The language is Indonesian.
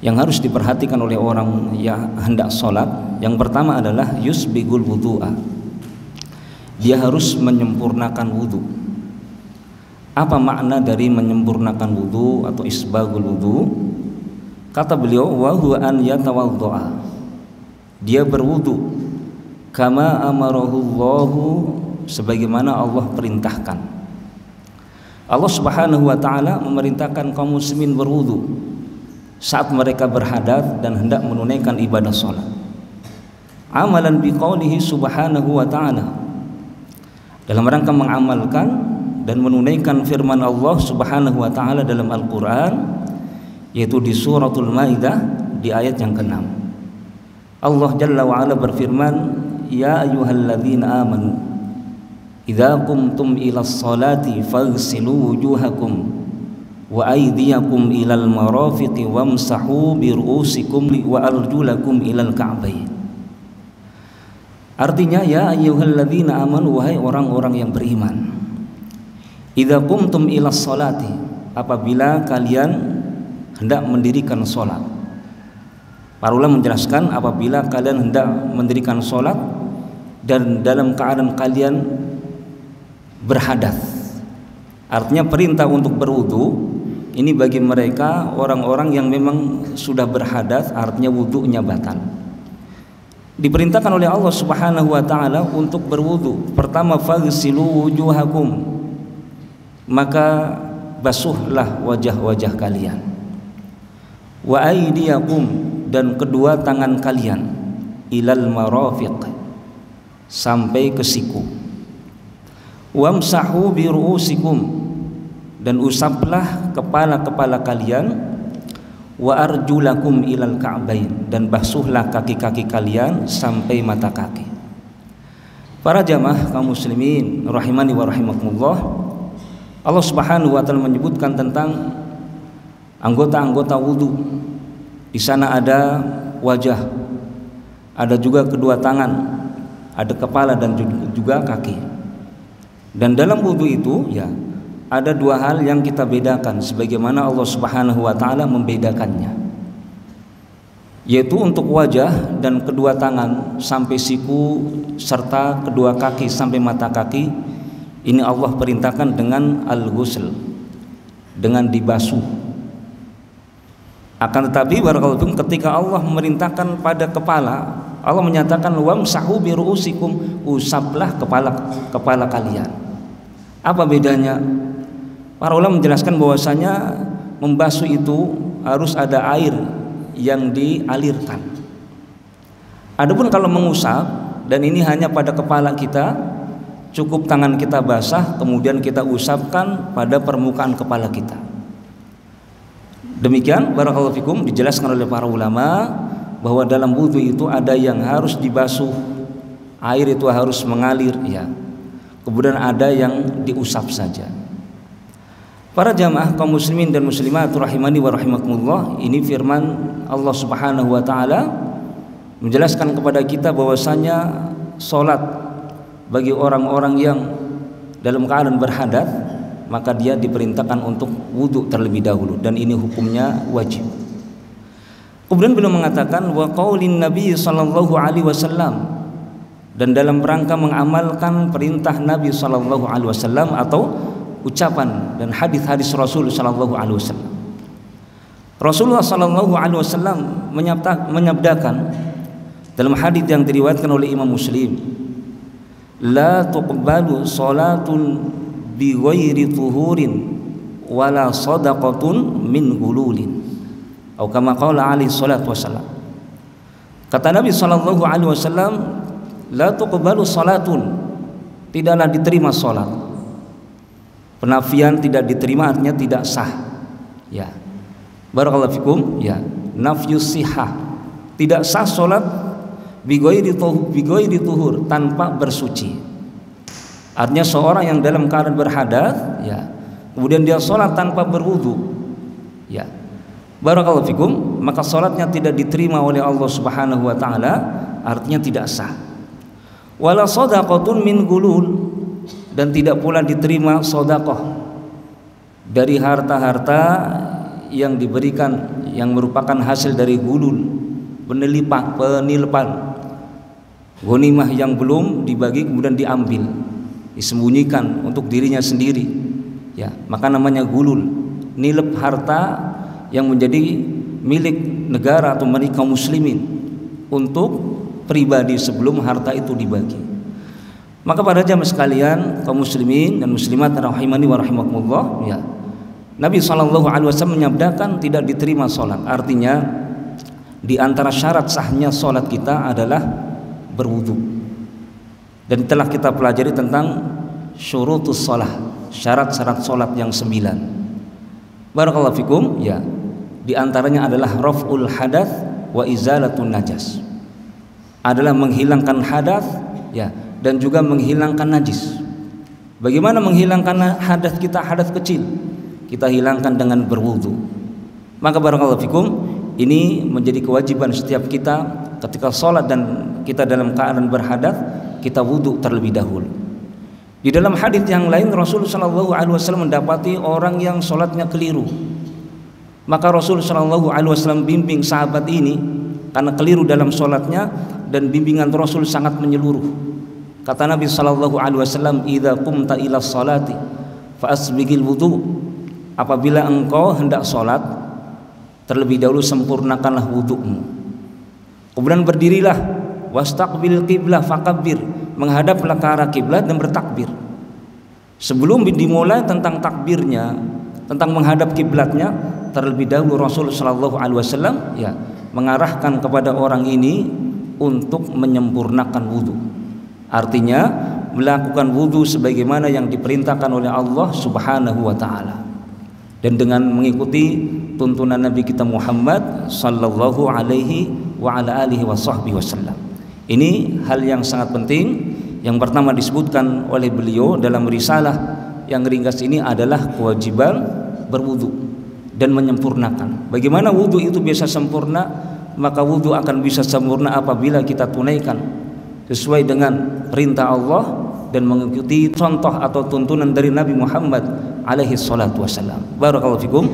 yang harus diperhatikan oleh orang yang hendak sholat. Yang pertama adalah yusbigul wudu'a, dia harus menyempurnakan wudu. Apa makna dari menyempurnakan wudu atau isbagul wudu? Kata beliau, wa huwa an yatawaddo'a, dia berwudu kama amarahullahu, sebagaimana Allah perintahkan. Allah Subhanahu wa taala memerintahkan kaum muslimin berwudu saat mereka berhadas dan hendak menunaikan ibadah salat. Amalan biqaulihi subhanahu wa ta'ala, dalam rangka mengamalkan dan menunaikan firman Allah Subhanahu wa ta'ala dalam Al-Qur'an, yaitu di suratul Maidah di ayat yang ke-6. Allah Jalla wa Ala berfirman, ya ayyuhalladzina amanu idza qumtum ilas salati faghsilu wujuhakum wa aydiyakum ilal marafiqi wamsahu bi ru'usikum wa arjulakum ilal ka'bayn. Artinya, ya ayyuhalladzina amanu, wahai orang-orang yang beriman, idza qumtum ilas salati, apabila kalian hendak mendirikan salat. Para ulama menjelaskan, apabila kalian hendak mendirikan salat dan dalam keadaan kalian berhadas. Artinya perintah untuk berwudu ini bagi mereka orang-orang yang memang sudah berhadas, artinya wudunya batal. Diperintahkan oleh Allah Subhanahu wa taala untuk berwudu. Pertama, faghsilu wujuhakum, maka basuhlah wajah-wajah kalian. Wa aydiyakum, dan kedua tangan kalian, ilal marafiq, sampai ke siku. Wamsahu bi ru'usikum, dan usaplah kepala-kepala kalian. Wa arjulakum ilal ka'bain, dan basuhlah kaki-kaki kalian sampai mata kaki. Para jamaah kaum muslimin rahimani wa rahimakumullah, Allah Subhanahu wa taala menyebutkan tentang anggota-anggota wudu. Di sana ada wajah, ada juga kedua tangan, ada kepala dan juga kaki. Dan dalam wudu itu ya ada dua hal yang kita bedakan sebagaimana Allah Subhanahu wa taala membedakannya, yaitu untuk wajah dan kedua tangan sampai siku serta kedua kaki sampai mata kaki, ini Allah perintahkan dengan al-ghusl, dengan dibasuh. Akan tetapi barakallahu fikum, ketika Allah memerintahkan pada kepala, Allah menyatakan wamsahu bi ru'usikum, usaplah kepala kalian. Apa bedanya? Para ulama menjelaskan bahwasanya membasuh itu harus ada air yang dialirkan. Adapun kalau mengusap, dan ini hanya pada kepala kita, cukup tangan kita basah kemudian kita usapkan pada permukaan kepala kita. Demikian barakallahu fikum, dijelaskan oleh para ulama bahwa dalam wudu itu ada yang harus dibasuh, air itu harus mengalir ya. Kemudian ada yang diusap saja. Para jamaah kaum muslimin dan muslimat rahimani wa rahimakumullah, ini firman Allah Subhanahu wa taala menjelaskan kepada kita bahwasanya salat bagi orang-orang yang dalam keadaan berhadas, maka dia diperintahkan untuk wudu terlebih dahulu, dan ini hukumnya wajib. Kemudian beliau mengatakan wa qaulin Nabi sallallahu alaihi wasallam, dan dalam rangka mengamalkan perintah Nabi sallallahu alaihi wasallam atau ucapan dan hadis-hadis Rasul sallallahu alaihi wasallam. Rasulullah sallallahu alaihi wasallam menyabdakan dalam hadis yang diriwayatkan oleh Imam Muslim, la tuqbalu salatun bi ghairi tuhurin wala sadaqatun min gululin, atau kama qala alaihi salatu wasallam. Kata Nabi sallallahu alaihi wasallam, la tuqbalu salatun, tidaklah diterima salat. Penafian tidak diterima artinya tidak sah. Ya. Barakallahu fikum, ya. Nafyus sihah. Tidak sah salat bi ghairi tuhur, tanpa bersuci. Artinya seorang yang dalam keadaan berhadas, ya, kemudian dia salat tanpa berwudu, ya. Barakallahu fikum, maka salatnya tidak diterima oleh Allah Subhanahu wa taala, artinya tidak sah. Wala shadaqatun min gulul, dan tidak pula diterima sedekah dari harta-harta yang diberikan yang merupakan hasil dari gulul, penilipan ghanimah yang belum dibagi kemudian diambil, disembunyikan untuk dirinya sendiri, ya, maka namanya gulul, nilep harta yang menjadi milik negara atau milik kaum muslimin untuk pribadi sebelum harta itu dibagi. Maka pada jamaah sekalian kaum muslimin dan muslimat rahimani wa rahimakumullah, ya, Nabi SAW menyabdakan tidak diterima sholat. Artinya di antara syarat sahnya sholat kita adalah berwudu. Dan telah kita pelajari tentang syurutus sholat, syarat-syarat sholat yang 9. Barakallahu fikum, ya. Di antaranya adalah raf'ul hadath wa izalatun najas, adalah menghilangkan hadath, ya, dan juga menghilangkan najis. Bagaimana menghilangkan hadath kita, hadath kecil? Kita hilangkan dengan berwudu. Maka barakallahu fikum, ini menjadi kewajiban setiap kita ketika sholat dan kita dalam keadaan berhadath, kita wudu terlebih dahulu. Di dalam hadits yang lain Rasulullah SAW mendapati orang yang sholatnya keliru. Maka Rasulullah SAW bimbing sahabat ini karena keliru dalam sholatnya, dan bimbingan Rasul sangat menyeluruh. Kata Nabi SAW, "Idza qumta ila sholati fa asbighil wudu." Apabila engkau hendak sholat, terlebih dahulu sempurnakanlah wudu'mu. Kemudian berdirilah, wastaqbil qiblah fakabbir, menghadaplah ke arah kiblat dan bertakbir. Sebelum dimulai tentang takbirnya, tentang menghadap kiblatnya, terlebih dahulu Rasul sallallahu alaihi wasallam, ya, mengarahkan kepada orang ini untuk menyempurnakan wudu. Artinya melakukan wudu sebagaimana yang diperintahkan oleh Allah Subhanahu wa taala, dan dengan mengikuti tuntunan Nabi kita Muhammad sallallahu alaihi wa ala alihi wasallam. Ini hal yang sangat penting. Yang pertama disebutkan oleh beliau dalam risalah yang ringkas ini adalah kewajiban berwudu dan menyempurnakan. Bagaimana wudu itu bisa sempurna? Maka wudu akan bisa sempurna apabila kita tunaikan sesuai dengan perintah Allah dan mengikuti contoh atau tuntunan dari Nabi Muhammad alaihi salatu wasallam. Barakallahu fikum.